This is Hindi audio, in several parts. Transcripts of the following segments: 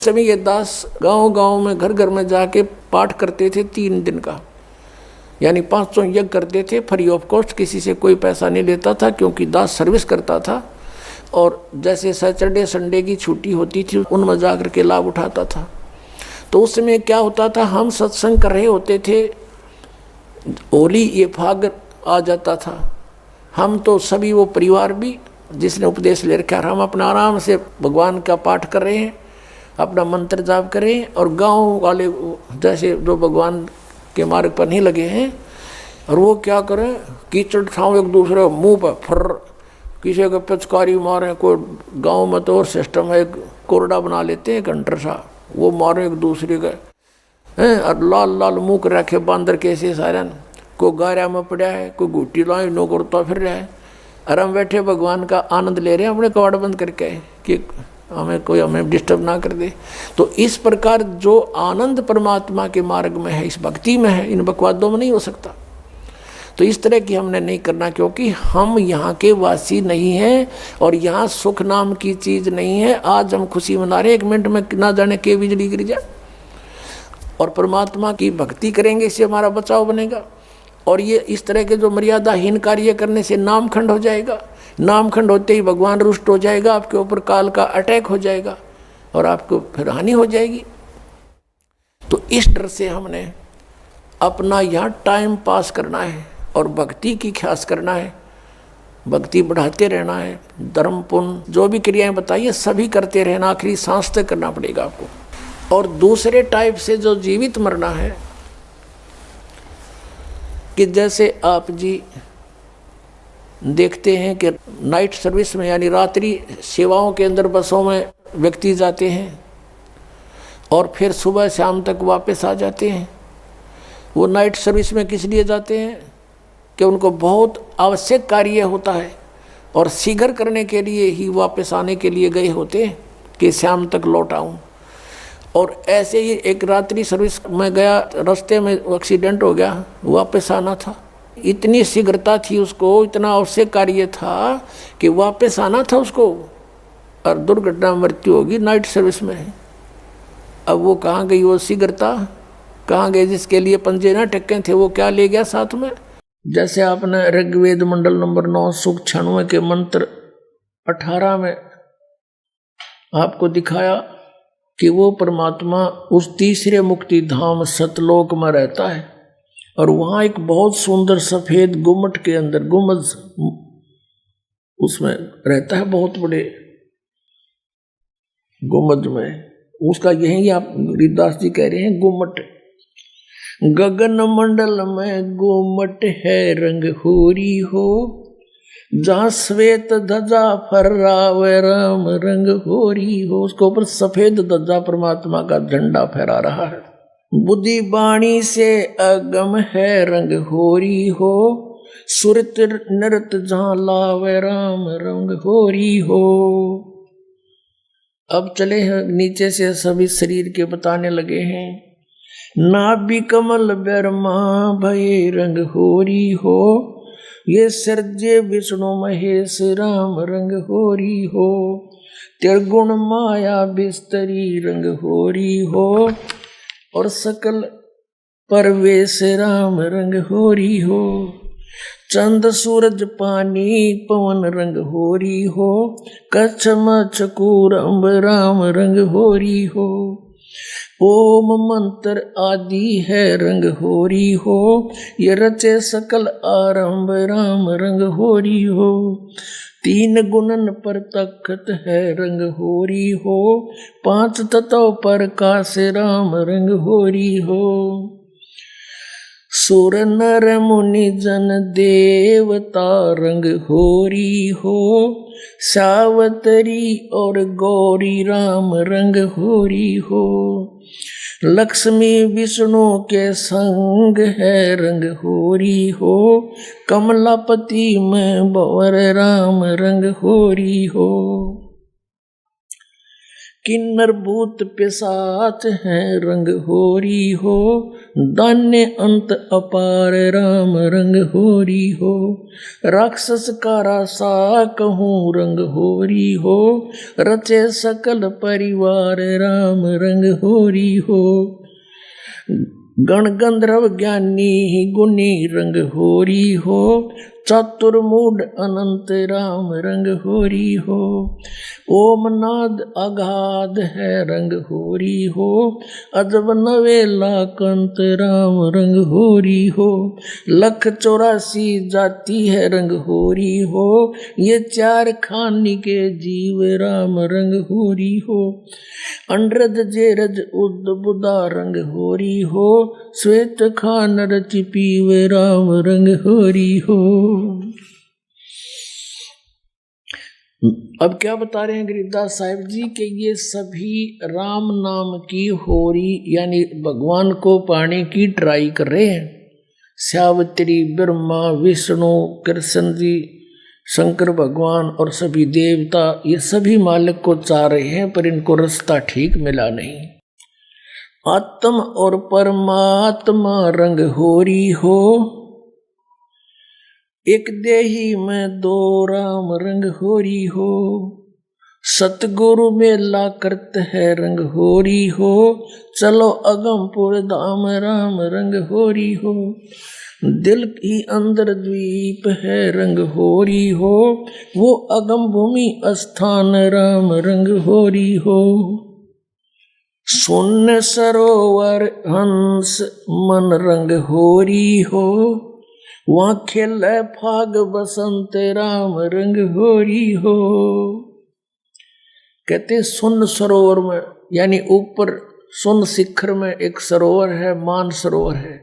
समय ये दास गांव गांव में घर घर में जाके पाठ करते थे 3 दिन का, यानी 500 यज्ञ करते थे फ्री ऑफ कॉस्ट। किसी से कोई पैसा नहीं लेता था क्योंकि दास सर्विस करता था। और जैसे सैटरडे संडे की छुट्टी होती थी उनमें जा कर के लाभ उठाता था। तो उस समय क्या होता था, हम सत्संग कर रहे होते थे, होली ये फाग आ जाता था। हम तो सभी वो परिवार भी जिसने उपदेश ले रखा, हम अपना आराम से भगवान का पाठ कर रहे हैं, अपना मंत्र जाप करें। और गांव वाले जैसे जो भगवान के मार्ग पर नहीं लगे हैं, और वो क्या करें, कीचड़ ठाव एक दूसरे मुंह पर फर, किसी को पिचकारी मारें। कोई गांव में तो और सिस्टम है, एक कोरडा बना लेते हैं घंटर सा, वो मारे एक दूसरे का हैं, और लाल लाल मुँह कर रखे बांदर कैसे सारे। कोई गारा में पड़ा है, कोई घुट्टी लाई नो करता फिर रहा है, और हम बैठे भगवान का आनंद ले रहे हैं अपने कवाड़ बंद करके कि हमें डिस्टर्ब ना कर दे। तो इस प्रकार जो आनंद परमात्मा के मार्ग में है, इस भक्ति में है, इन बकवादों में नहीं हो सकता। तो इस तरह की हमने नहीं करना, क्योंकि हम यहाँ के वासी नहीं हैं और यहाँ सुख नाम की चीज़ नहीं है। आज हम खुशी मना रहे, 1 मिनट में ना जाने के बिजली गिर जाए। और परमात्मा की भक्ति करेंगे, इससे हमारा बचाव बनेगा। और ये इस तरह के जो मर्यादाहीन कार्य करने से नामखंड हो जाएगा। नामखंड होते ही भगवान रुष्ट हो जाएगा, आपके ऊपर काल का अटैक हो जाएगा और आपको फिर हानि हो जाएगी। तो इस डर से हमने अपना यहाँ टाइम पास करना है और भक्ति की ख्यास करना है, भक्ति बढ़ाते रहना है। धर्म पुण्य जो भी क्रियाएं बताइए सभी करते रहना, आखिरी सांस तक करना पड़ेगा आपको। और दूसरे टाइप से जो जीवित मरना है, कि जैसे आप जी देखते हैं कि नाइट सर्विस में यानी रात्रि सेवाओं के अंदर बसों में व्यक्ति जाते हैं और फिर सुबह शाम तक वापस आ जाते हैं। वो नाइट सर्विस में किस लिए जाते हैं कि उनको बहुत आवश्यक कार्य होता है और शीघ्र करने के लिए ही वापस आने के लिए गए होते हैं कि शाम तक लौट आऊँ। और ऐसे ही एक रात्रि सर्विस में गया, रास्ते में एक्सीडेंट हो गया, वापस आना था। इतनी शीघ्रता थी उसको, इतना आवश्यक कार्य था कि वापस आना था उसको, और दुर्घटना मृत्यु होगी नाइट सर्विस में। अब वो कहाँ गई वो शीघ्रता, कहाँ गए जिसके लिए पंजे ना टक्के थे, वो क्या ले गया साथ में। जैसे आपने ऋग्वेद मंडल नंबर 9 सूक्त 96 के मंत्र 18 में आपको दिखाया कि वो परमात्मा उस तीसरे मुक्ति धाम सतलोक में रहता है। और वहाँ एक बहुत सुंदर सफेद गुम्मट के अंदर, गुम्बज उसमें रहता है, बहुत बड़े गुम्बज में। उसका यही आप गिरिदास जी कह रहे हैं, गुम्मट। गगन मंडल में गुम्मट है रंग होरी हो, जहाँ श्वेत ध्वजा फहरावे राम रंग होरी हो। उसके ऊपर सफेद ध्वजा परमात्मा का झंडा फहरा रहा है। बुद्धि वाणी से अगम है रंग होरी हो, सुरत नृत जहाँ लावे राम रंग होरी हो। अब चले हैं नीचे से, सभी शरीर के बताने लगे हैं। नाभि कमल ब्रह्मा भय रंग होरी हो, ये सर्जे विष्णु महेश राम रंग होरी हो। त्रिगुण माया बिस्तरी रंग होरी हो, और सकल परवेश राम रंग होरी हो। चंद सूरज पानी पवन रंग होरी हो, कच्छ मच्छ कूरम्ब राम रंग होरी हो। ओम मंत्र आदि है रंग होरी हो, ये रचे सकल आरंभ राम रंग होरी हो। 3 गुणन पर तखत है रंग होरी हो, 5 तत्व पर काश राम रंग होरी हो। सुर नर मुनि जन देवता रंग होरी हो, सावतरी और गौरी राम रंग होरी हो। लक्ष्मी विष्णु के संग है रंग होरी हो, कमलापति में भंवर राम रंग होरी हो। किन्नर भूत पिशाच हैं रंग होरी हो, दान्य अंत अपार राम रंग होरी हो। राक्षस कारा सा कहूँ रंग होरी हो, रचे सकल परिवार राम रंग होरी हो। गण गंधर्व ज्ञानी गुणी रंग होरी हो, चतुर्मूढ़ अनंत राम रंग होरी हो। ओम नाद अगाध है रंग होरी हो, अजब नवेला कंत राम रंग होरी हो। लख 84 जाति है रंग होरी हो, ये 4 खानी के जीव राम रंग होरी हो। अंड्रज जेरज उद बुदा रंग होरी हो, श्वेत खान रच पीव राम रंग होरी हो। अब क्या बता रहे हैं गरीबदास साहिब जी के ये सभी राम नाम की होरी यानी भगवान को पाने की ट्राई कर रहे हैं। सावित्री, ब्रह्मा, विष्णु, कृष्ण जी, शंकर भगवान और सभी देवता ये सभी मालिक को चाह रहे हैं, पर इनको रास्ता ठीक मिला नहीं। आत्म और परमात्मा रंग होरी हो, एक देही में 2 राम रंग होरी हो। सतगुरु मेला करत है रंग होरी हो, चलो अगमपुर धाम राम रंग होरी हो। दिल की अंदर द्वीप है रंग होरी हो, वो अगम भूमि स्थान राम रंग होरी हो। शून्य सरोवर हंस मन रंग होरी हो, वहाँ खेल फाग बसंत राम रंग होरी हो। कहते सुन सरोवर में यानी ऊपर सुन शिखर में एक सरोवर है, मान सरोवर है,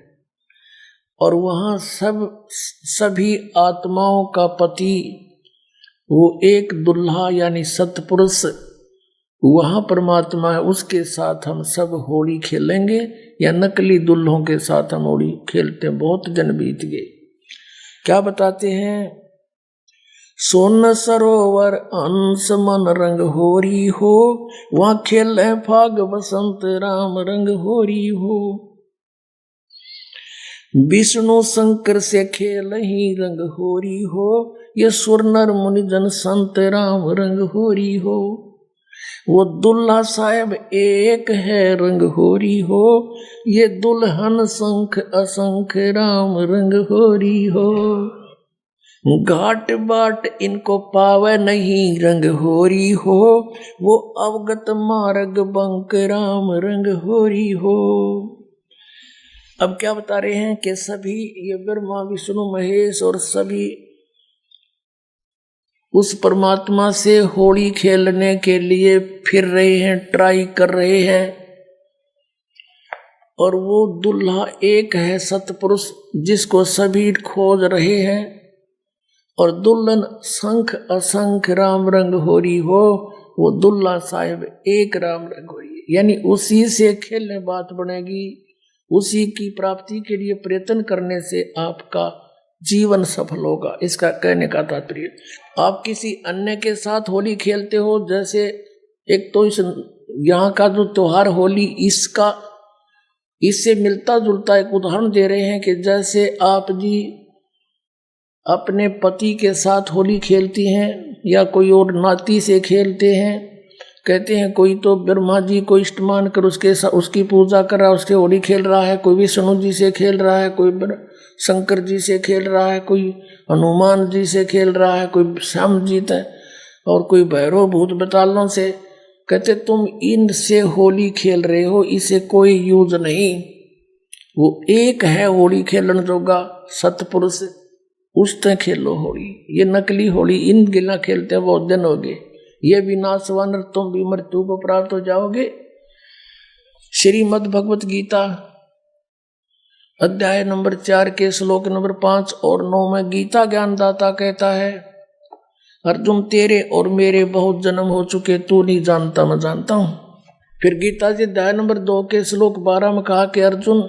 और वहाँ सभी आत्माओं का पति वो एक दुल्हा यानी सतपुरुष वहाँ परमात्मा है, उसके साथ हम सब होली खेलेंगे, या नकली दुल्हों के साथ हम होली खेलते हैं। बहुत दिन बीत गए। क्या बताते हैं? सोन सरोवर अंश मन रंग होरी हो, वहाँ खेल फाग बसंत राम रंग होरी हो। विष्णु शंकर से खेल ही रंग होरी हो, ये सुर नर मुनि जन संत राम रंग होरी हो। वो दुल्हा साहेब एक है रंग होरी हो, ये दुल्हन शंख असंख राम रंग होरी हो। घाट बाट इनको पावे नहीं रंग होरी हो, वो अवगत मार्ग बंक राम रंग होरी हो। अब क्या बता रहे हैं कि सभी ये ब्रह्मा विष्णु महेश और सभी उस परमात्मा से होली खेलने के लिए फिर रहे हैं, ट्राई कर रहे हैं, और वो दुल्हा एक है सतपुरुष जिसको सभी खोज रहे हैं, और दुल्हन शंख असंख राम रंग होरी हो, वो दुल्हा साहिब एक राम रंग होरी, यानी उसी से खेलने बात बनेगी। उसी की प्राप्ति के लिए प्रयत्न करने से आपका जीवन सफल होगा। इसका कहने का तात्पर्य, आप किसी अन्य के साथ होली खेलते हो, जैसे एक तो इस यहाँ का जो त्योहार होली इससे मिलता जुलता एक उदाहरण दे रहे हैं कि जैसे आप जी अपने पति के साथ होली खेलती हैं या कोई और नाती से खेलते हैं। कहते हैं कोई तो ब्रह्मा जी को इष्ट मान कर उसकी पूजा कर रहा है, उसके होली खेल रहा है, कोई विष्णु जी से खेल रहा है, कोई शंकर जी से खेल रहा है, कोई हनुमान जी से खेल रहा है, कोई श्याम जी है, और कोई भैरव भूत बतालों से। कहते तुम इनसे होली खेल रहे हो, इसे कोई यूज नहीं। वो एक है होली खेलन जोगा सतपुरुष, उससे खेलो होली। ये नकली होली इन गिला खेलते हैं, बहुत दिन हो गए। ये विनाशवान, तुम भी मृत्यु को प्राप्त हो जाओगे। श्रीमद् भगवत गीता अध्याय नंबर 4 के श्लोक नंबर 5 और 9 में गीता ज्ञानदाता कहता है, अर्जुन तेरे और मेरे बहुत जन्म हो चुके, तू नहीं जानता मैं जानता हूं। फिर गीता जी अध्याय नंबर 2 के श्लोक 12 में कहा कि अर्जुन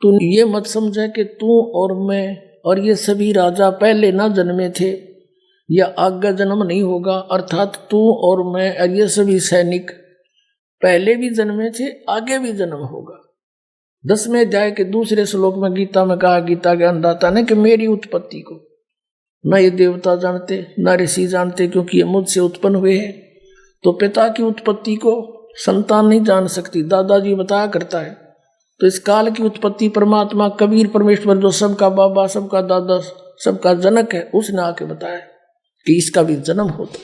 तू ये मत समझे कि तू और मैं और ये सभी राजा पहले ना जन्मे थे या आगे जन्म नहीं होगा, अर्थात तू और मैं और ये सभी सैनिक पहले भी जन्मे थे, आगे भी जन्म होगा। 10वें अध्याय के दूसरे श्लोक में गीता में कहा, गीता के अन्नदाता ने, कि मेरी उत्पत्ति को न ये देवता जानते न ऋषि जानते, क्योंकि ये मुझसे उत्पन्न हुए हैं। तो पिता की उत्पत्ति को संतान नहीं जान सकती, दादाजी बताया करता है। तो इस काल की उत्पत्ति परमात्मा कबीर परमेश्वर, जो सबका बाबा, सबका दादा, सबका जनक है, उसने आके बताया कि इसका भी जन्म होता।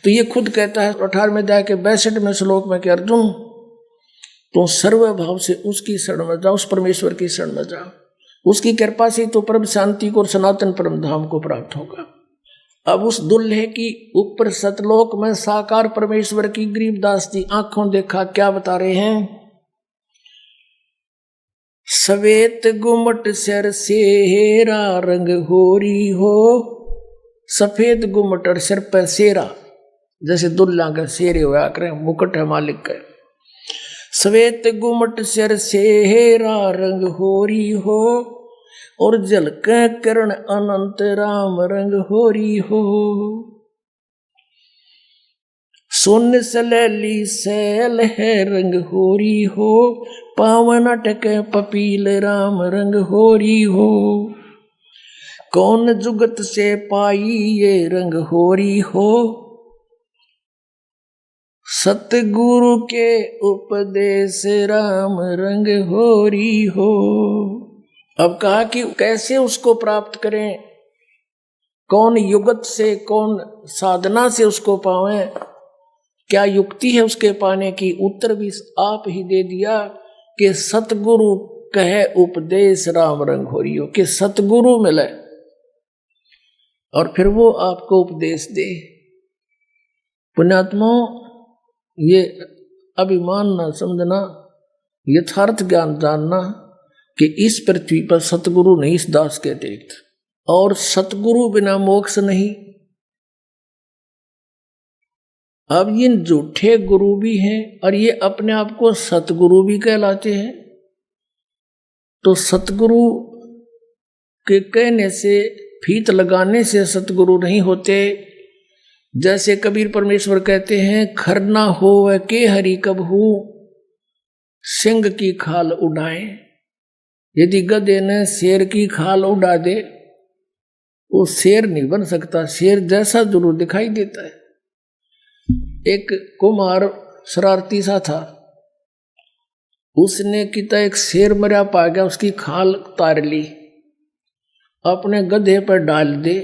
तो ये खुद कहता है 18वें अध्याय के 62वें श्लोक में कि अर्जुन, तो सर्वभाव से उसकी शरण में जाओ, उस परमेश्वर की शरण में जाओ, उसकी कृपा से तो परम शांति को और सनातन परम धाम को प्राप्त होगा। अब उस दुल्हे की ऊपर सतलोक में साकार परमेश्वर की गरीबदास जी आंखों देखा क्या बता रहे हैं। सवेत गुमट सिर सेरा रंग होरी हो, सफेद गुमट और सिर पर सेरा, जैसे दुल्ला का शेरे हुआ करे, मुकुट है मालिक का। सवेत गुमट सिर सेरा रंग होरी हो, और जलक करण अनंत राम रंग होरी हो। सोन सलैली सैल है रंग होरी हो, पावन अटक पपील राम रंग होरी हो। कौन जुगत से पाई ये रंग होरी हो, सतगुरु के उपदेश राम रंग होरी हो। अब कहा कि कैसे उसको प्राप्त करें, कौन युगत से, कौन साधना से उसको पावें, क्या युक्ति है उसके पाने की। उत्तर भी आप ही दे दिया कि सतगुरु कहे उपदेश राम रंग होरी हो, कि सतगुरु मिले और फिर वो आपको उपदेश दे। पुण्यात्माओं, ये अभिमान ना समझना, यथार्थ ज्ञान जानना कि इस पृथ्वी पर सतगुरु नहीं, इस दास के अतिरिक्त, और सतगुरु बिना मोक्ष नहीं। अब ये झूठे गुरु भी हैं और ये अपने आप को सतगुरु भी कहलाते हैं। तो सतगुरु के कहने से, फीत लगाने से सतगुरु नहीं होते। जैसे कबीर परमेश्वर कहते हैं, खरना होवे के हरि कबहू, सिंह की खाल उड़ाए। यदि गधे ने शेर की खाल उड़ा दे, वो शेर नहीं बन सकता, शेर जैसा जरूर दिखाई देता है। एक कुम्हार शरारती सा था, उसने किता एक शेर मरा पा गया, उसकी खाल उतार ली, अपने गधे पर डाल दे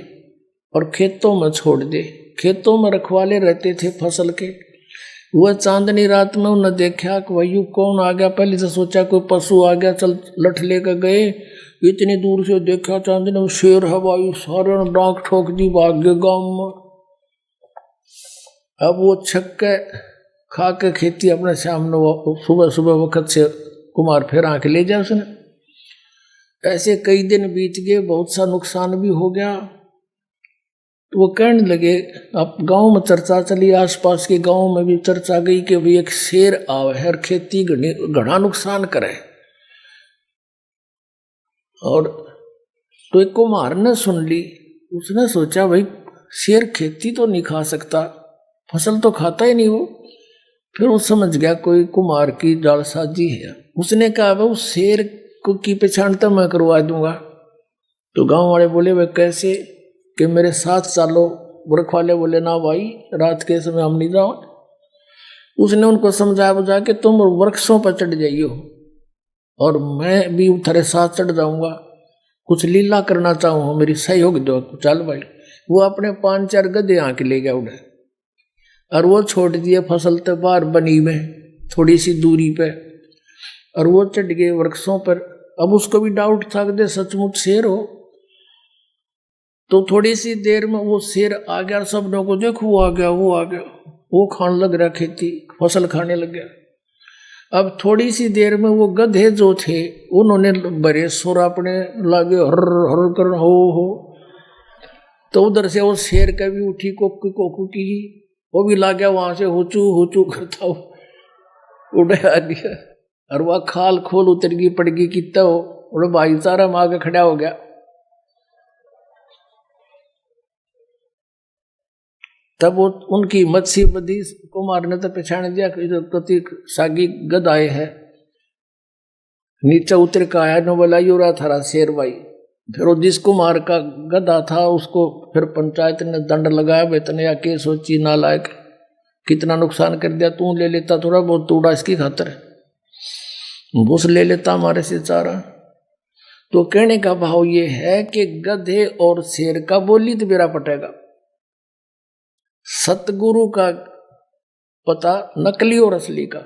और खेतों में छोड़ दे। खेतों में रखवाले रहते थे फसल के। वह चांदनी रात में उन्हें देखा कि वही कौन आ गया। पहले से सोचा कोई पशु आ गया, चल लठ लेकर गए। इतनी दूर से देखा चांदनी में शेर हवाई, सारे डांक ठोक दी, भाग गए गाँव में। अब वो छक्के खा के खेती अपने सामने सुबह सुबह वक्त से कुमार फिर आके ले जाए उसने। ऐसे कई दिन बीत गए, बहुत सा नुकसान भी हो गया। तो वो कहने लगे, अब गांव में चर्चा चली, आसपास के गांव में भी चर्चा गई कि भाई एक शेर आवे है और खेती घना नुकसान करे। और तो एक कुम्हार ने सुन ली, उसने सोचा भाई शेर खेती तो नहीं खा सकता, फसल तो खाता ही नहीं वो। फिर वो समझ गया कोई कुम्हार की जालसाजी है। उसने कहा भाई उस शेर को की पहचान तो मैं करवा दूंगा। तो गांव वाले बोले भाई कैसे, कि मेरे साथ चालो। वर्क वाले बोले ना भाई, रात के समय हम नहीं जाओ। उसने उनको समझा बुझा के तुम वृक्षों पर चढ़ जाइयो और मैं भी तेरे साथ चढ़ जाऊंगा, कुछ लीला करना चाहूँ, मेरी सहयोग दो। चल भाई, वो अपने 5-4 गधे आके ले गया उड़े और वो छोड़ दिए फसल तो बाहर बनी में थोड़ी सी दूरी पे, और वो चढ़ गए वृक्षों पर। अब उसको भी डाउट था कि सचमुच शेर हो। तो थोड़ी सी देर में वो शेर आ गया, सब लोगों को देखो वो आ गया, वो आ गया, वो खाने लग रहा, खेती फसल खाने लग गया। अब थोड़ी सी देर में वो गधे जो थे उन्होंने बड़े सुर अपने लागे हर हर कर हो। तो उधर से वो शेर का भी उठी कोकी कोकू की, वो भी ला गया वहां से हुचू करता हो उड़े आ गया। और वह खाल खोल उतर गई, पड़ गई कितना हो, और भाईचारा में आगे खड़ा हो गया। तब वो उनकी मत्स्य बदी कुमार ने तो पहचान दिया कि जो प्रतीक सागी गद आए है। नीचे उतर का आया नो बोला यो रहा थारा शेर भाई। फिर वो जिस कुमार का गदा था उसको फिर पंचायत ने दंड लगाया, वेतन या के सोची नालायक कितना नुकसान कर दिया, तू ले लेता थोड़ा बहुत तूड़ा इसकी खातर, घूस ले लेता हमारे से चारा। तो कहने का भाव ये है कि गधे और शेर का बोली तो बेरा पटेगा, सतगुरु का पता नकली और असली का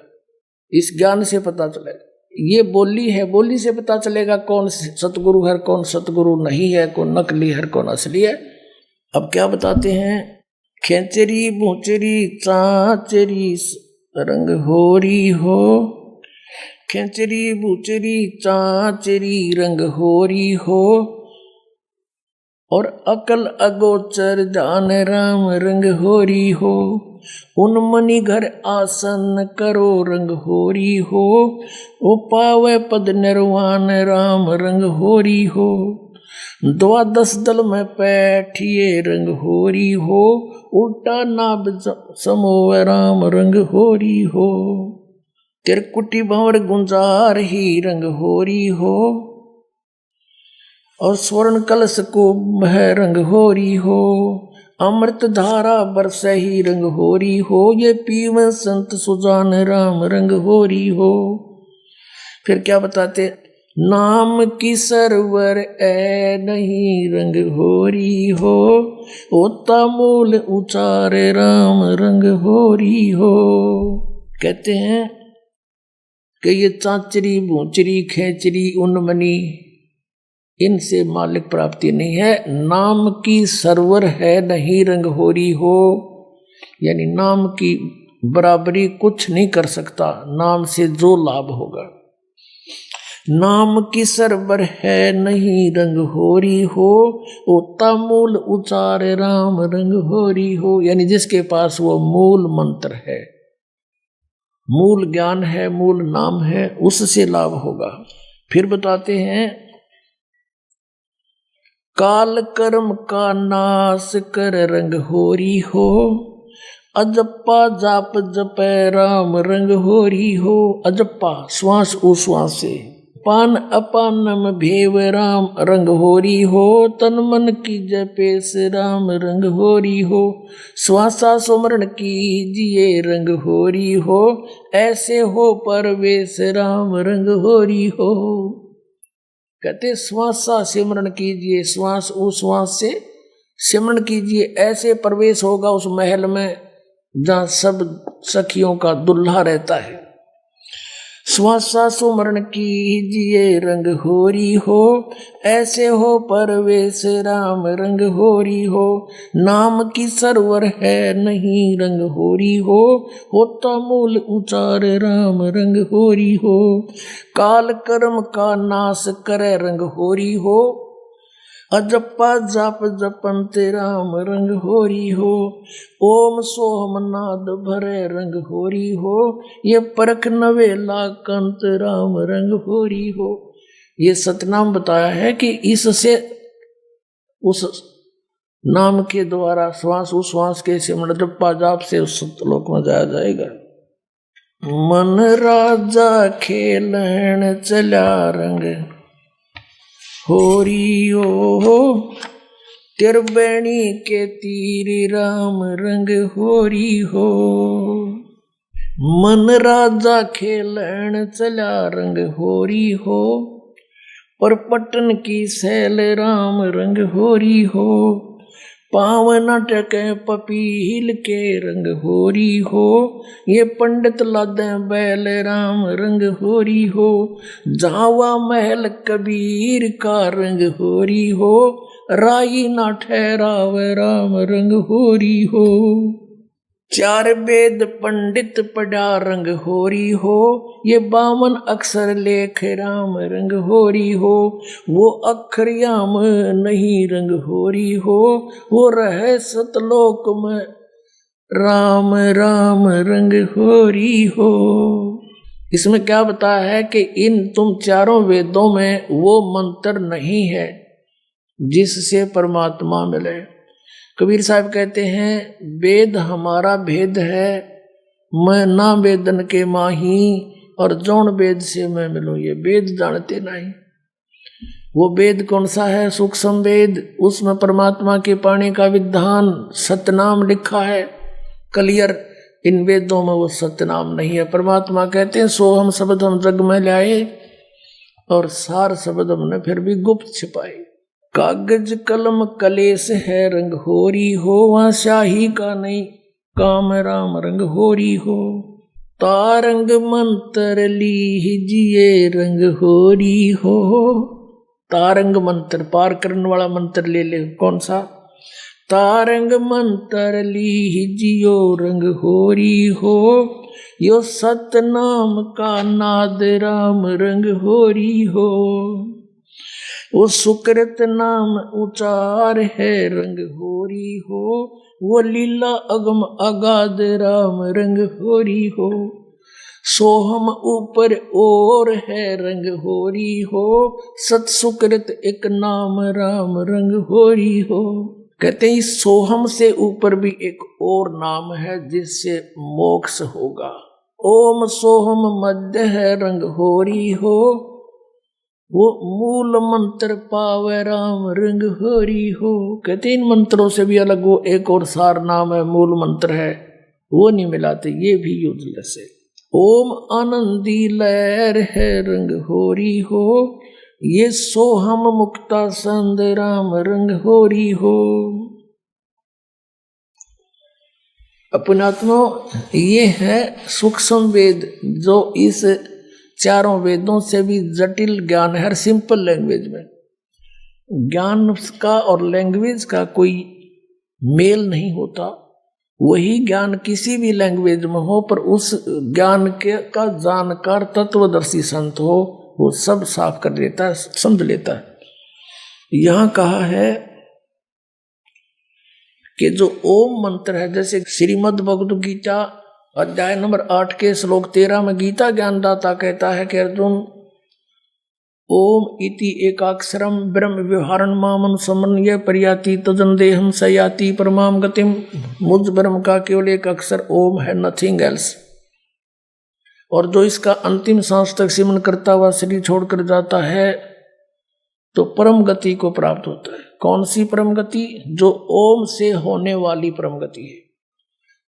इस ज्ञान से पता चलेगा। ये बोली है, बोली से पता चलेगा कौन सतगुरु है, कौन सतगुरु नहीं है, कौन नकली है, कौन असली है। अब क्या बताते हैं, खेचरी बूचरी चाचरी रंग होरी हो, खेचरी बूचरी चाचरी रंग होरी हो, और अकल अगोचर जान राम रंग होरी हो, उन मनी घर आसन करो रंग होरी हो, ओ पावे पद निर्वाण राम रंग होरी हो, द्वादश दल में बैठिए रंग होरी हो, उल्टा नाभ समोव राम रंग होरी हो, तिरकुटी भंवर गुंजार ही रंग होरी हो, और स्वर्ण कलश को है रंग होरी हो, अमृत धारा बरस ही रंग होरी हो, ये पीव संत सुजान राम रंग होरी हो। फिर क्या बताते, नाम की सरवर ए नहीं रंग होरी हो, होता मूल उचार राम रंग होरी हो। कहते हैं कि ये चाचरी भूचरी खेचरी उन्मनी इनसे मालिक प्राप्ति नहीं है, नाम की सरवर है नहीं रंग होरी हो, यानी नाम की बराबरी कुछ नहीं कर सकता, नाम से जो लाभ होगा। नाम की सरवर है नहीं रंग होरी हो, ओता मूल उचार राम रंग होरी हो, यानी जिसके पास वो मूल मंत्र है, मूल ज्ञान है, मूल नाम है, उससे लाभ होगा। फिर बताते हैं, काल कर्म का नाश कर रंग होरी हो, अजप्पा जाप जपै राम रंग होरी हो। अजप्पा श्वास उश्वास से, पान अपानम भेव राम रंग होरी हो, तन मन की जपेस राम रंग होरी हो, श्वासा सुमरण कीजिए रंग होरी हो, ऐसे हो परवेश राम रंग होरी हो। कहते श्वासा सिमरण कीजिए, श्वास उश्वास से सिमरण कीजिए, ऐसे प्रवेश होगा उस महल में जहाँ सब सखियों का दुल्हा रहता है। श्वासा सुमरण कीजिए रंग होरी हो, ऐसे हो परवेश राम रंग होरी हो, नाम की सरवर है नहीं रंग होरी हो, होता मूल उचार राम रंग होरी हो, काल कर्म का नाश करे रंग होरी हो, अजप्पा जाप जपंत राम रंग होरी हो, ओम सोहम नाद भरे रंग होरी हो, ये परख नवेला कंत राम रंग होरी हो। ये सतनाम बताया है कि इससे उस नाम के द्वारा श्वास उश्वास के सिमरण जप्पा जाप से उस सतलोक में जाया जाएगा। मन राजा खेलन चला रंग होरी हो, तिरबेणी के तीर राम रंग होरी हो, मन राजा खेलन चला रंग होरी हो, और पटन की सैल राम रंग होरी हो, पावन टके पपील के रंग होरी हो, ये पंडित लादे बैल राम रंग होरी हो, जावा महल कबीर का रंग होरी हो, राई ना ठहराव राम रंग होरी हो, चार वेद पंडित पढ़ा रंग होरी हो, ये 52 अक्षर लेख राम रंग होरी हो, वो अक्षर याम नहीं रंग होरी हो, वो रहे सतलोक में राम राम रंग होरी हो। इसमें क्या बताया है कि इन तुम चारों वेदों में वो मंत्र नहीं है जिससे परमात्मा मिले। कबीर साहब कहते हैं वेद हमारा भेद है, मैं ना वेदन के माही, और जौन वेद से मैं मिलूं, ये वेद जानते नहीं। वो वेद कौन सा है? सूक्ष्म वेद, उसमें परमात्मा के पाने का विधान सतनाम लिखा है क्लियर। इन वेदों में वो सतनाम नहीं है। परमात्मा कहते हैं सोहम शब्द हम जग में लाए, और सार शब्द हमने फिर भी गुप्त छिपाए। कागज कलम कलेश है रंग होरी हो, वहां स्याही का नहीं काम राम रंग होरी हो। तारंग मंत्र लीजिए रंग होरी हो। तारंग मंत्र पार करने वाला मंत्र ले ले। कौन सा? तारंग मंत्र लीजियो रंग होरी हो, यो सतनाम का नाद राम रंग होरी हो। वो सुकृत नाम उचार है रंग होरी हो, वो लीला अगम अगाध राम रंग होरी हो। सोहम ऊपर और है रंग होरी हो, सत सुकृत एक नाम राम रंग होरी हो। कहते हैं इस सोहम से ऊपर भी एक और नाम है जिससे मोक्ष होगा। ओम सोहम मध्य है रंग होरी हो, वो मूल मंत्र पावे राम रंग होरी हो। कहते इन मंत्रों से भी अलग वो एक और सार नाम है, मूल मंत्र है, वो नहीं मिलाते, ये भी यूजलेस है। ओम आनंदी लहर है रंग होरी हो, ये सोहम मुक्ता संद राम रंग होरी हो। अपनात्मा ये है सूक्ष्म वेद, जो इस चारों वेदों से भी जटिल ज्ञान है। हर सिंपल लैंग्वेज में ज्ञान का और लैंग्वेज का कोई मेल नहीं होता। वही ज्ञान किसी भी लैंग्वेज में हो, पर उस ज्ञान के का जानकार तत्वदर्शी संत हो, वो सब साफ कर देता है, समझ लेता है। यहां कहा है कि जो ओम मंत्र है, जैसे श्रीमद् भगवद गीता अध्याय नंबर 8 के श्लोक 13 में गीता ज्ञानदाता कहता है कि अर्जुन ओम इति एकाक्षरम ब्रह्म व्यवहारण मामन समन्वय पर्याति तजंदेहम सयाति परमाम गतिम। मुझ ब्रह्म का केवल एक अक्षर ओम है, नथिंग एल्स। और जो इसका अंतिम सांस तक सिमरन करता हुआ शरीर छोड़कर जाता है तो परम गति को प्राप्त होता है। कौन सी परम गति? जो ओम से होने वाली परम गति है।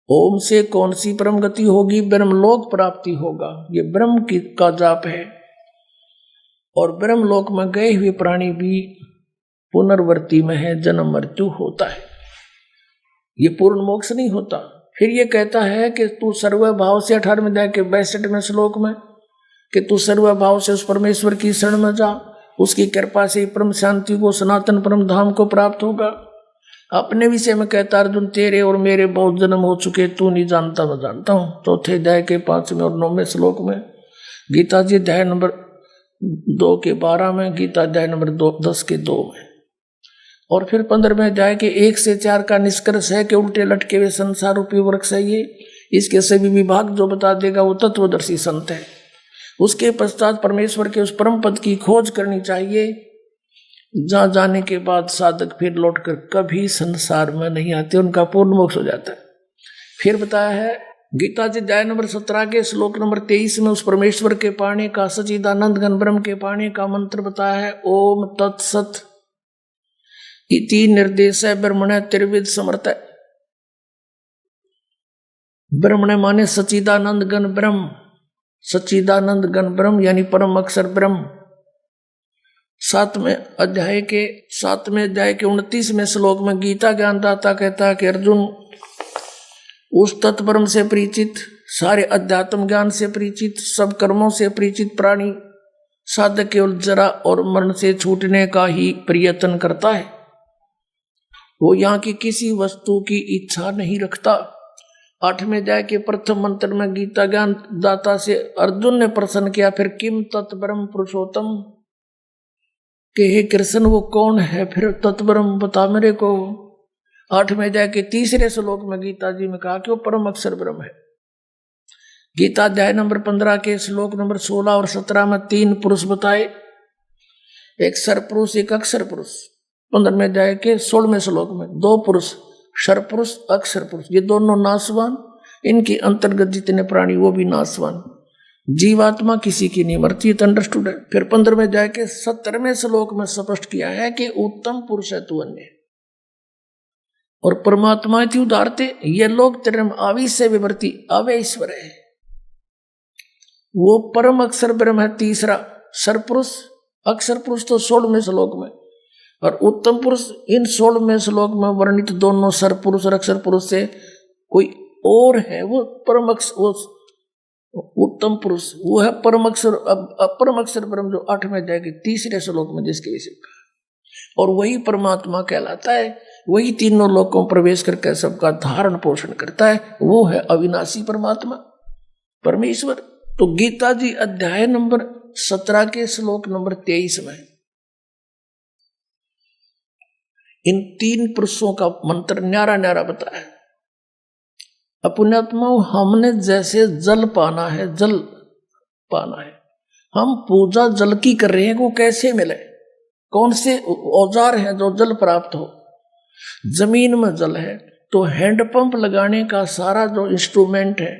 ओम से कौन सी परम गति होगी? ब्रह्मलोक प्राप्ति होगा। ये ब्रह्म की का जाप है। और ब्रह्मलोक में गए हुए प्राणी भी पुनर्वर्ती में है, जन्म मृत्यु होता है, ये पूर्ण मोक्ष नहीं होता। फिर ये कहता है कि तू सर्व भाव से 18वें अध्याय के 62वें श्लोक में कि तू सर्व भाव से उस परमेश्वर की शरण में जा, उसकी कृपा से परम शांति को, सनातन परम धाम को प्राप्त होगा। अपने विषय में कहता अर्जुन तेरे और मेरे बहुत जन्म हो चुके, तू नहीं जानता मैं जानता हूं। चौथे अध्याय के 5वें और 9वें श्लोक में गीता जी अध्याय नंबर 2 के 12 में, गीता अध्याय नंबर 10 के 2 में। और फिर 15वें अध्याय के 1 से 4 का निष्कर्ष है कि उल्टे लटके हुए संसार रूपी वृक्ष है ये, इसके सभी विभाग जो बता देगा वो तत्वदर्शी संत है। उसके पश्चात परमेश्वर के उस परम पद की खोज करनी चाहिए, जहां जाने के बाद साधक फिर लौटकर कभी संसार में नहीं आते, उनका पूर्ण मोक्ष हो जाता है। फिर बताया है गीता जी अध्याय नंबर 17 के श्लोक नंबर 23 में उस परमेश्वर के पाने का, सच्चिदानंद घन ब्रह्म के पाने का मंत्र बताया है। ओम तत्सत इति निर्देश है ब्रह्मण त्रिविध समर्थ। ब्रह्मण माने सच्चिदानंद घन ब्रह्म, सच्चिदानंद घन ब्रह्म यानी परम अक्षर ब्रह्म। 7वें अध्याय के 29वें श्लोक में गीता ज्ञानदाता कहता है कि अर्जुन उस तत्परम से परिचित, सारे अध्यात्म ज्ञान से परिचित, सब कर्मों से परिचित प्राणी साधक केवल जरा और मरण से छूटने का ही प्रयत्न करता है। वो यहाँ की किसी वस्तु की इच्छा नहीं रखता। 8वें अध्याय के प्रथम मंत्र में गीता ज्ञान दाता से अर्जुन ने प्रश्न किया, फिर किम तत्ब्रह्म पुरुषोत्तम, कि हे कृष्ण वो कौन है फिर तत्ब्रह्म बता मेरे को। 8वें अध्याय के 3 श्लोक में गीता जी में कहा कि वो परम अक्षर ब्रह्म है। गीता अध्याय नंबर 15 के श्लोक नंबर 16 और 17 में 3 पुरुष बताए, एक सर पुरुष एक अक्षर पुरुष। 15वें अध्याय के 16वें श्लोक में 2 पुरुष सर्वपुरुष अक्षर पुरुष, ये दोनों नाशवान, इनके अंतर्गत जितने प्राणी वो भी नाशवान। जीवात्मा किसी की नहीं मरती, तो अंडरस्टूड है। फिर 15 में जाके 17वें श्लोक में स्पष्ट किया है कि उत्तम पुरुष है तू अन्य, और परमात्मा की उदारते ये लोग तेरे आविष से विवर्ती अवे ईश्वर है, वो परम अक्षर ब्रह्म है। तीसरा सर्वपुरुष अक्षर पुरुष तो 16वें श्लोक में, और उत्तम पुरुष इन 16वें श्लोक में वर्णित दोनों सर्वपुरुष और अक्षर पुरुष से कोई और है, वो परम अक्षर, वो उत्तम पुरुष वो है परम अक्षर, अपरम अक्षर ब्रह्म जो 8वें जाएगी 3रे श्लोक में जिसके विषय का, और वही परमात्मा कहलाता है। वही तीनों लोकों में प्रवेश करके सबका धारण पोषण करता है, वो है अविनाशी परमात्मा परमेश्वर। तो गीता जी अध्याय नंबर 17 के श्लोक नंबर 23 में इन 3 पुरुषों का मंत्र न्यारा न्यारा बताया। अपनात्मा हमने जैसे जल पाना है, जल पाना है, हम पूजा जल की कर रहे हैं, वो कैसे मिले, कौन से औजार हैं जो जल प्राप्त हो। जमीन में जल है तो हैंडपंप लगाने का सारा जो इंस्ट्रूमेंट है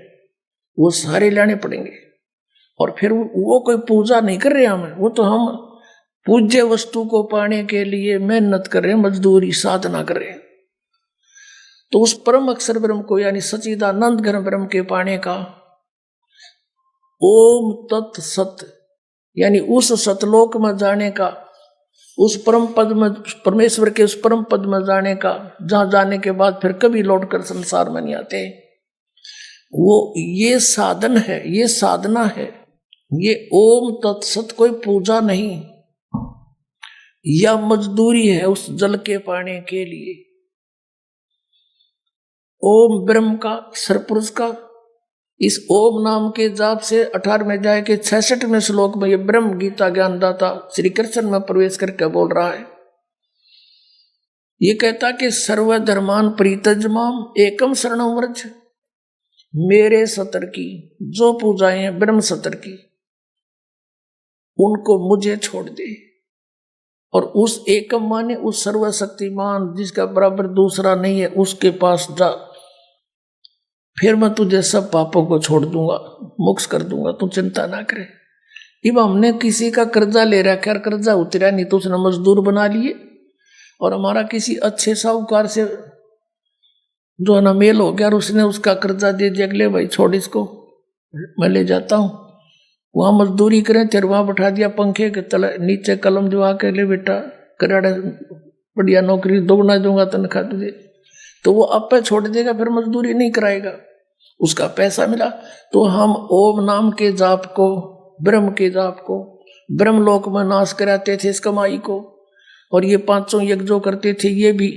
वो सारे लाने पड़ेंगे, और फिर वो कोई पूजा नहीं कर रहे हमें, वो तो हम पूज्य वस्तु को पाने के लिए मेहनत कर रहे हैं, मजदूरी साधना कर रहे हैं। तो उस परम अक्षर ब्रह्म को यानी सच्चिदानंद घन ब्रह्म के पाने का ओम तत् सत यानी उस सतलोक में जाने का, उस परम पद में परमेश्वर के उस परम पद में जाने का, जहां जाने के बाद फिर कभी लौटकर संसार में नहीं आते, वो ये साधन है, ये साधना है। ये ओम तत्सत कोई पूजा नहीं या मजदूरी है उस जल के पाने के लिए। ओम ब्रह्म का सरपुरुष का इस ओम नाम के जाप से 18वें अध्याय के 66वें श्लोक में ये ब्रह्म गीता ज्ञानदाता श्री कृष्ण में प्रवेश करके बोल रहा है। ये कहता कि सर्वधर्मान परित्यज्यमाम एकम शरणं व्रज, मेरे सतर की जो पूजाएं हैं ब्रह्म सतर की उनको मुझे छोड़ दे, और उस एकम माने उस सर्वशक्तिमान जिसका बराबर दूसरा नहीं है उसके पास जा, फिर मैं तुझे सब पापों को छोड़ दूंगा, मुक्त कर दूंगा, तू चिंता ना करे। अब हमने किसी का कर्जा ले रखा है, कर्जा उतरा नहीं तो उसने मजदूर बना लिए, और हमारा किसी अच्छे साहूकार से जो है ना मेल हो गया और उसने उसका कर्जा दे दिया, अगले भाई छोड़ इसको मैं ले जाता हूँ, वहां मजदूरी करें, तेरे वहां बैठा दिया पंखे के तले नीचे कलम जो आके ले बेटा कराड़ा बढ़िया नौकरी दोगुना दूंगा तनख्वाह तुझे, तो वो अब पे छोड़ देगा, फिर मजदूरी नहीं कराएगा, उसका पैसा मिला। तो हम ओम नाम के जाप को, ब्रह्म के जाप को ब्रह्मलोक में नाश कराते थे इस कमाई को, और ये 500 यज्ञ जो करते थे ये भी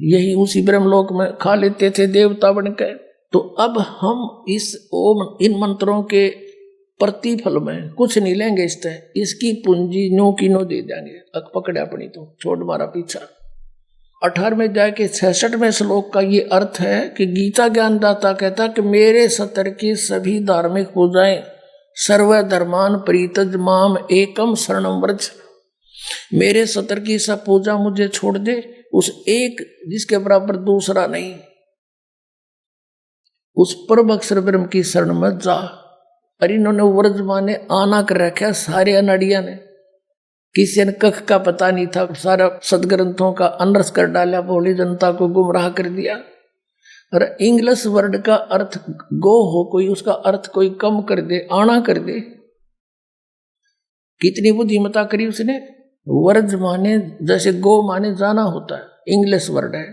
यही उसी ब्रह्मलोक में खा लेते थे देवता बनकर। तो अब हम इस ओम इन मंत्रों के प्रतिफल में कुछ नहीं लेंगे, इसकी पूंजी नो की नो दे देंगे, अक पकड़े अपनी तो छोड़ मारा पीछा। 18वें अध्याय के 66वें श्लोक का ये अर्थ है कि गीता ज्ञानदाता कहता कि मेरे सतर की सभी धार्मिक पूजाएं सर्वधर्मान परित्यज्यमाम एकम शरणं व्रज, मेरे सतर की सब पूजा मुझे छोड़ दे, उस एक जिसके बराबर दूसरा नहीं, उस परम अक्षर ब्रह्म की शरण में जा। अरे इन्होंने व्रज माने आना कर रखा सारे अनाड़िया ने, किसी ने कख का पता नहीं था, सारा सदग्रंथों का अनर्स कर डाला, भोली जनता को गुमराह कर दिया। और इंग्लिश वर्ड का अर्थ गो हो कोई, उसका अर्थ कोई कम कर दे, आना कर दे, कितनी बुद्धिमता करी उसने। वर्ज माने जैसे गो माने जाना होता है, इंग्लिश वर्ड है,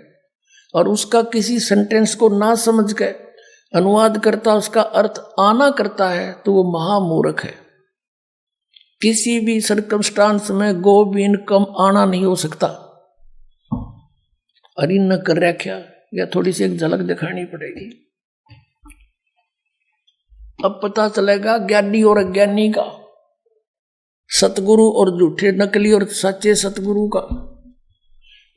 और उसका किसी सेंटेंस को ना समझ के अनुवाद करता उसका अर्थ आना करता है तो वो महामूर्ख है। किसी भी सर्कमस्टांस में गो बीन कम आना नहीं हो सकता। अरे न कर रखा, या थोड़ी सी एक झलक दिखानी पड़ेगी, अब पता चलेगा ज्ञानी और अज्ञानी का, सतगुरु और झूठे नकली और सच्चे सतगुरु का।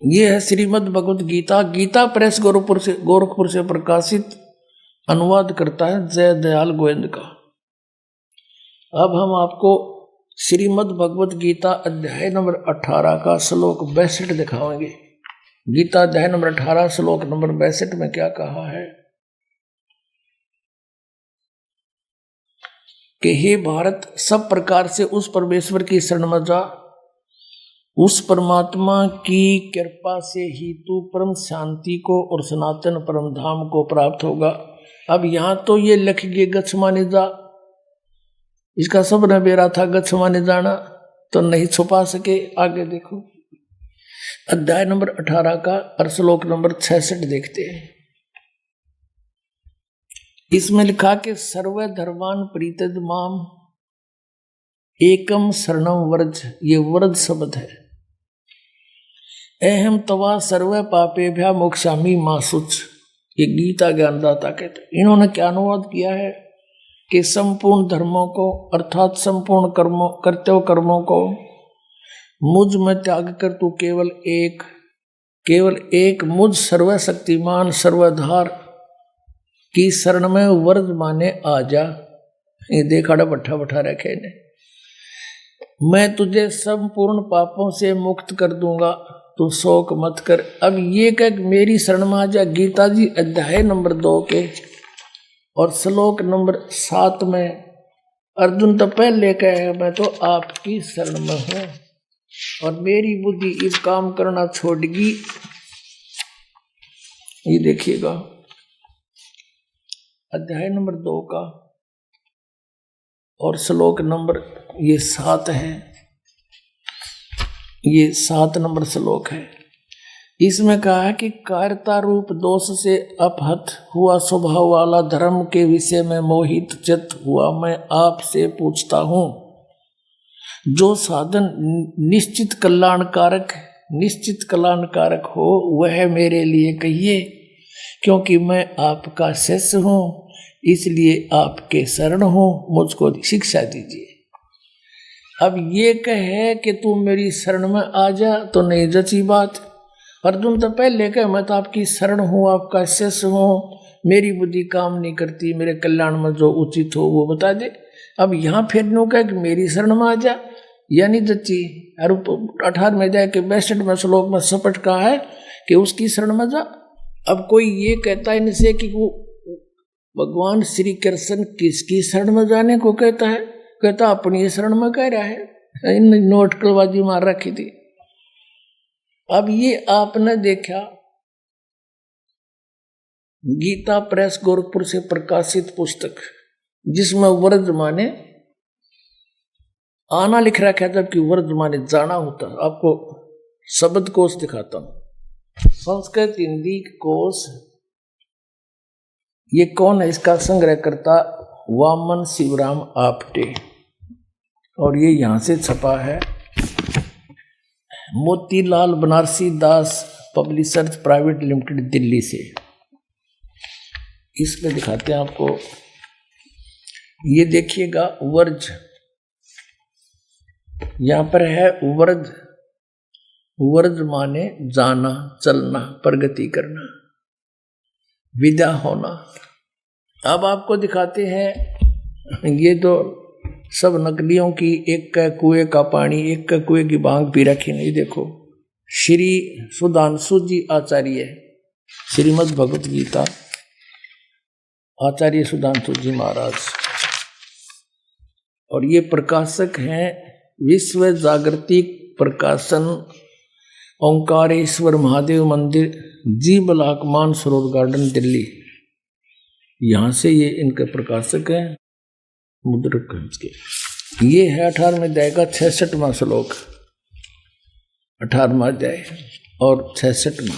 यह है श्रीमद् भगवत गीता, गीता प्रेस गोरखपुर से प्रकाशित, अनुवाद करता है जय दयाल गोविंद का। अब हम आपको श्रीमद् भगवत गीता अध्याय नंबर 18 का श्लोक 62 दिखाएंगे। गीता अध्याय नंबर 18 श्लोक नंबर 62 में क्या कहा है कि हे भारत, सब प्रकार से उस परमेश्वर की शरण में जा, उस परमात्मा की कृपा से ही तू परम शांति को और सनातन परम धाम को प्राप्त होगा। अब यहां तो ये लिख गए गच्छमानि जा, इसका सब ने बेरा था गच्छमानि जाना, तो नहीं छुपा सके। आगे देखो अध्याय नंबर 18 का और श्लोक नंबर 66 देखते हैं। इसमें लिखा कि सर्व धर्मान प्रीतज माम एकम शरणम व्रज, ये व्रज शब्द है। अहम तवा सर्व पापेभ्या मोक्षामि मा शुच, ये गीता ज्ञानदाता कहते। इन्होंने क्या अनुवाद किया है कि संपूर्ण धर्मों को अर्थात संपूर्ण कर्मों कर्तव्य कर्मों को मुझ में त्याग कर तू केवल एक मुझ सर्वशक्तिमान सर्वधार की शरण में व्रज माने आ जा। ये देखा बैठा बैठा रखे ने, मैं तुझे संपूर्ण पापों से मुक्त कर दूंगा, तू शोक मत कर। अब ये कह मेरी शरण में आ जा, गीता जी अध्याय नंबर 2 के और श्लोक नंबर 7 में अर्जुन तो पहले कहे मैं तो आपकी शरण में हूं और मेरी बुद्धि इस काम करना छोड़गी। ये देखिएगा अध्याय नंबर 2 का और श्लोक नंबर ये 7 है, ये 7 नंबर श्लोक है। इसमें कहा है कि कायरता रूप दोष से अपहत हुआ स्वभाव वाला धर्म के विषय में मोहित चित हुआ मैं आपसे पूछता हूं, जो साधन निश्चित कल्याणकारक हो वह मेरे लिए कहिए, क्योंकि मैं आपका शिष्य हूं, इसलिए आपके शरण हूं, मुझको शिक्षा दीजिए। अब ये कहे कि तू मेरी शरण में आ जा तो नहीं जची बात। अर्जुन तो पहले कहे मैं तो आपकी शरण हूं, आपका शिष्य हूं, मेरी बुद्धि काम नहीं करती, मेरे कल्याण में जो उचित हो वो बता दे। अब यहाँ फिर नो कहे कि मेरी शरण में आ जा, यानी जच्ची। और 18 जाए कि 62 श्लोक में सपट कहा है कि उसकी शरण में जा। अब कोई ये कहता है इनसे कि वो भगवान श्री कृष्ण किसकी शरण में जाने को कहता है, कहता अपनी शरण में कह रहा है। इन नोटकलबाजी मार रखी थी। अब ये आपने देखा गीता प्रेस गोरखपुर से प्रकाशित पुस्तक जिसमें व्रज माने आना लिख रखा है, जबकि व्रज माने जाना होता है। आपको शब्द कोश दिखाता हूं, संस्कृत हिंदी कोश। ये कौन है, इसका संग्रह करता वामन शिवराम आपटे, और ये यहां से छपा है मोतीलाल बनारसी दास पब्लिशर्स प्राइवेट लिमिटेड दिल्ली से। इसमें दिखाते हैं आपको, ये देखिएगा वर्ज, यहां पर है वर्ज। वर्ज माने जाना, चलना, प्रगति करना, विदा होना। अब आपको दिखाते हैं, ये तो सब नकलियों की, एक का कुएं का पानी, एक का कुएं की भांग पी रखी नहीं। देखो श्री सुधांशु जी आचार्य, श्रीमद् भगवत गीता आचार्य सुधांशु जी महाराज, और ये प्रकाशक हैं विश्व जागृति प्रकाशन, ओंकारेश्वर महादेव मंदिर, जी ब्लॉक मानसरोवर गार्डन दिल्ली। यहां से ये इनके प्रकाशक हैं मुद्रकगंज के। ये है 18वें अध्याय का 66वां श्लोक, 18वां अध्याय और 66वां।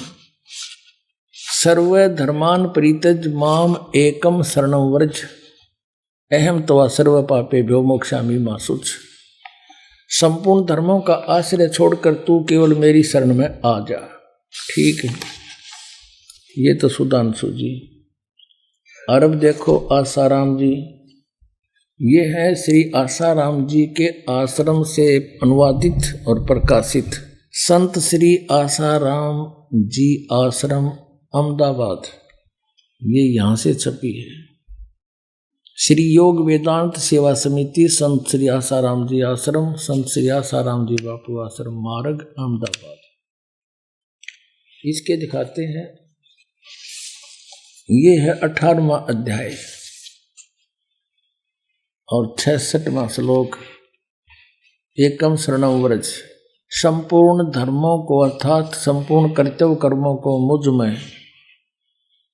सर्व धर्मान प्रीतज माम एकम शरणं व्रज, अहम तवा सर्व पापेभ्यो मोक्षामि मा शुच। संपूर्ण धर्मों का आश्रय छोड़कर तू केवल मेरी शरण में आ जा। ठीक है, ये तो सुधांशु जी। और अब देखो आसाराम जी, ये है श्री आसाराम जी के आश्रम से अनुवादित और प्रकाशित संत श्री आसाराम जी आश्रम अहमदाबाद, ये यहां से छपी है। श्री योग वेदांत सेवा समिति, संत श्री आसाराम जी आश्रम, संत श्री आसाराम जी बापू आश्रम, मार्ग, अहमदाबाद। इसके दिखाते हैं। ये है 18वां अध्याय और 66वां श्लोक। एकम शरणं व्रज। संपूर्ण धर्मों को अर्थात संपूर्ण कर्तव्य कर्मों को मुझ में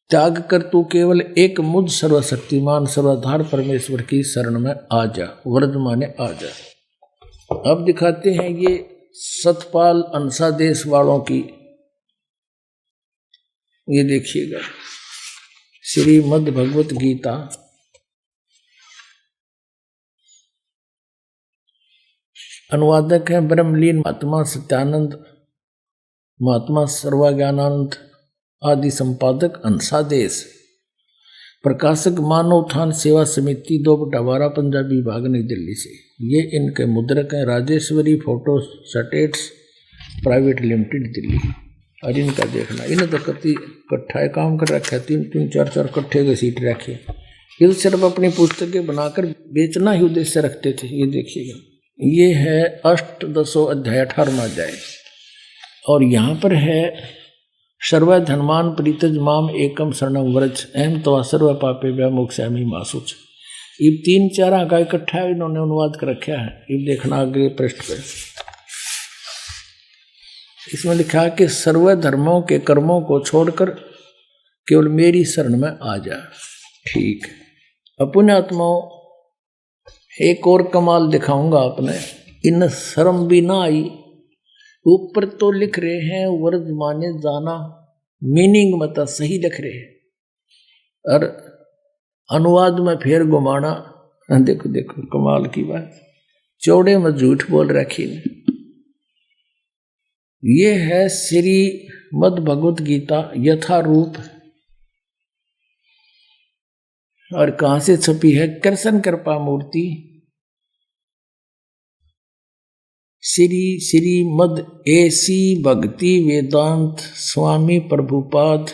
त्याग कर तू केवल एक मुझ सर्वशक्तिमान सर्वाधार परमेश्वर की शरण में आ जा। व्रज माने आ जा। अब दिखाते हैं ये सतपाल अंसा देश वालों की। ये देखिएगा श्रीमद् भगवत गीता अनुवादक है ब्रह्मलीन महात्मा सत्यानंद, महात्मा सर्वज्ञानंद आदि, संपादक अंसादेश, प्रकाशक मानव उत्थान सेवा समिति 2/12 पंजाबी विभाग नई दिल्ली से। ये इनके मुद्रक हैं Rajeshwari photo states private limited Delhi. और इनका देखना, इन्हें तो कति इकट्ठा काम कर रखा है, 3-3 4-4 इकट्ठे के सीट रखे। ये तो सिर्फ अपनी पुस्तकें बनाकर बेचना ही उद्देश्य रखते थे। ये देखिएगा, ये है अष्टदशो अध्याय 18वां अध्याय। और यहाँ पर है सर्व धनमान प्रीतज माम एकम शरणं व्रज अहम तवा सर्व पापे मोक्षयामि मा शुच। ये 3-4 का इकट्ठा इन्होंने अनुवाद कर रखा है। ये देखना अगले पृष्ठ पे, इसमें लिखा है कि सर्व धर्मों के कर्मों को छोड़कर केवल मेरी शरण में आ जा। ठीक। पुण्यात्माओं, एक और कमाल दिखाऊंगा आपने। इन शर्म भी ना आई। ऊपर तो लिख रहे हैं व्रज माने जाना, मीनिंग मत सही लिख रहे हैं, और अनुवाद में फिर घुमाना। देखो देखो कमाल की बात, चौड़े में झूठ बोल रखी ने। ये है श्रीमद् भगवत गीता यथारूप। और कहां से छपी है? कृष्ण कृपा मूर्ति श्रीमद् एसी भक्ति वेदांत स्वामी प्रभुपाद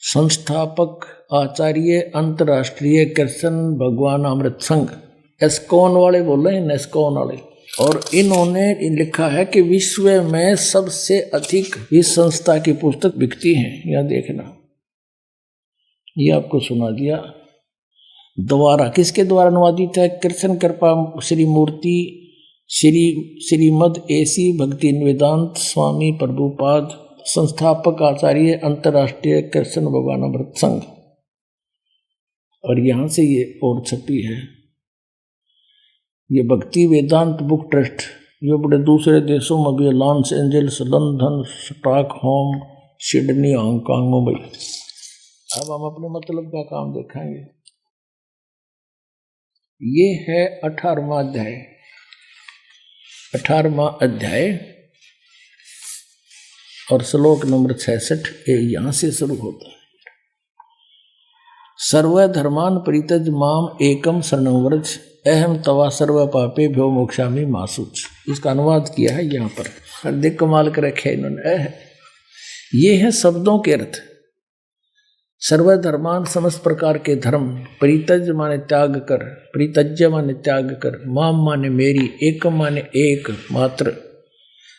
संस्थापक आचार्य अंतर्राष्ट्रीय कृष्ण भगवान अमृत संघ। एस्कॉन वाले बोल रहे हैं, एस्कॉन वाले। और इन्होंने लिखा है कि विश्व में सबसे अधिक इस संस्था की पुस्तक बिकती है। यह देखना, ये आपको सुना दिया। द्वारा किसके द्वारा अनुवादित है? कृष्ण कृपा श्री मूर्ति श्रीमद् एसी भक्ति वेदांत स्वामी प्रभुपाद संस्थापक आचार्य अंतर्राष्ट्रीय कृष्ण भगवान अमृत संघ। और यहां से ये और छपी है। ये भक्ति वेदांत बुक ट्रस्ट, ये बड़े दूसरे देशों में भी, Los Angeles, London, Stockholm, Sydney, Hong Kong, Mumbai. अब हम अपने मतलब का काम देखेंगे। ये है 18वां अध्याय। 18वां अध्याय और श्लोक नंबर 66 यहां से शुरू होता है। सर्वधर्मान परित्यज माम एकम शरणं व्रज अहम तवा सर्व पापे भ्यो मोक्षामि मा शुच। इसका अनुवाद किया है यहाँ पर। देख कमाल कर रखे इन्होंने। ये है शब्दों के अर्थ। सर्वधर्मान समस्त प्रकार के धर्म, परित्यज माने त्याग कर, परित्यज्य माने त्याग कर, माम माने मेरी, एकम माने एक मात्र,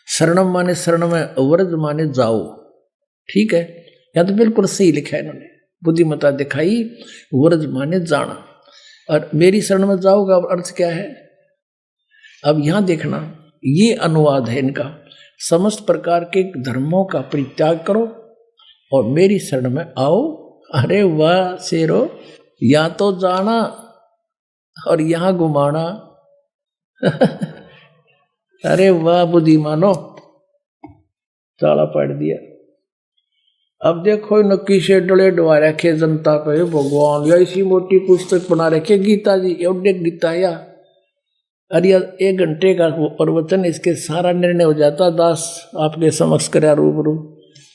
शरणम माने शरण में, व्रज माने जाओ। ठीक है, या तो बिल्कुल सही लिखा है इन्होंने, बुद्धिमता दिखाई। व्रज माने जाना और मेरी शरण में जाओगा। अर्थ क्या है? अब यहां देखना, ये अनुवाद है इनका। समस्त प्रकार के धर्मों का परित्याग करो और मेरी शरण में आओ। अरे वाह शेरो, या तो जाना और यहां घुमाना। अरे वाह बुद्धिमानो, ताला पाड़ दिया। अब देखो नक्की से डले डवा रखे जनता पे भगवान, या इसी मोटी पुस्तक बना रखे गीता जी। एवढे गीता या अरे 1 घंटे का प्रवचन, इसके सारा निर्णय हो जाता। दास आपके समक्ष करा रूबरू।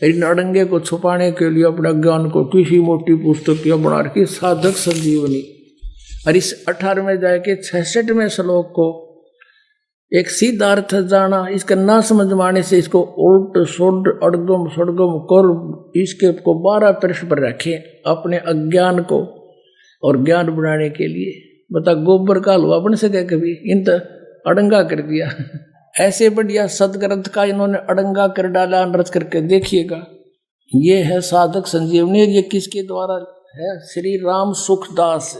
इन अड़ंगे को छुपाने के लिए अपने ज्ञान को किसी मोटी पुस्तक या बना रखी साधक संजीवनी। और इस 18वें अध्याय के 66वें श्लोक को एक सीधा अर्थ जाना, इसका ना समझ माने से इसको उल्ट सुड अड़गम सड़गम कर इसके को 12 पृष्ठ पर रखे अपने अज्ञान को और ज्ञान बनाने के लिए। बता गोबर का हलवा बन सके कभी? इन तो अड़ंगा कर दिया। ऐसे बढ़िया सदग्रंथ का इन्होंने अड़ंगा कर डाला, रच करके देखिएगा। ये है साधक संजीवनी। ये किसके द्वारा है? श्री राम सुखदास।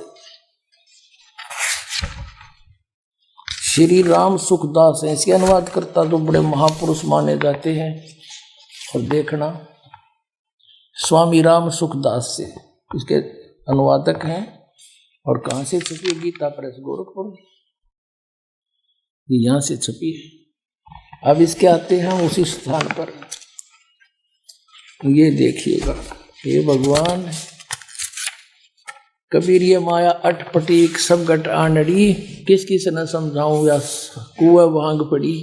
श्री राम सुखदास है इसके अनुवाद करता, तो बड़े महापुरुष माने जाते हैं। और देखना, स्वामी राम सुखदास से इसके अनुवादक हैं। और कहाँ से छपी है? गीता प्रेस गोरखपुर, ये यहाँ से छपी है। अब इसके आते हैं उसी स्थान पर। ये देखिएगा, हे भगवान कबीर ये माया अटपटीक सब गट आनड़ी, किस किस न समझाऊं या कुआ भांग पड़ी।